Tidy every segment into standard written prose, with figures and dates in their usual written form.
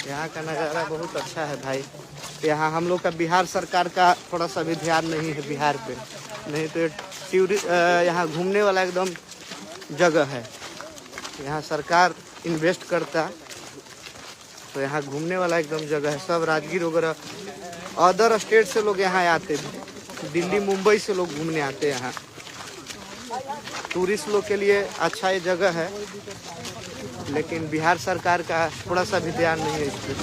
यहाँ का नज़ारा बहुत अच्छा है भाई। यहाँ हम लोग का बिहार सरकार का थोड़ा सा भी ध्यान नहीं है बिहार पे, नहीं तो यहाँ घूमने वाला एकदम जगह है। यहाँ सरकार इन्वेस्ट करता तो यहाँ घूमने वाला एकदम जगह है। सब राजगीर वगैरह अदर स्टेट से लोग यहाँ आते थे, दिल्ली मुंबई से लोग घूमने आते हैं यहाँ। टूरिस्ट लोग के लिए अच्छा ये जगह है, लेकिन बिहार सरकार का थोड़ा सा भी ध्यान नहीं है इस पर।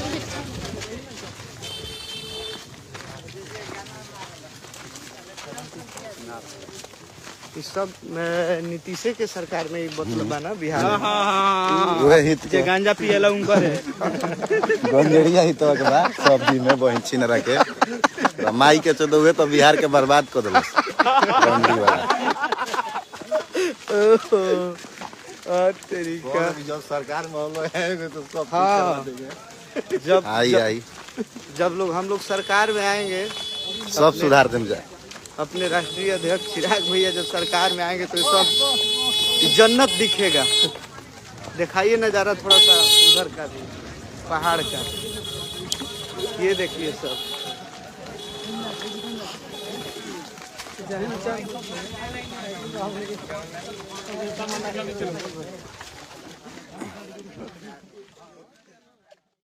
इस सब नीतीश के सरकार में मतलब बना बिहार में। वही हित जे गांजा पिएला उनका है गंजेड़िया ही तो बा सब दिन में बहन छीन रखे माई के चोदवे तो बिहार के बर्बाद कर दिल गंडी वाला। तरीका जब सरकार में हम लोग है तो सब हाँ, जब लोग हम लोग सरकार में आएंगे सब सुधार देम जाए। अपने राष्ट्रीय अध्यक्ष चिराग भैया जब सरकार में आएंगे तो ये सब जन्नत दिखेगा। दिखाइए नज़ारा थोड़ा सा उधर का भी, पहाड़ का, ये देखिए सब।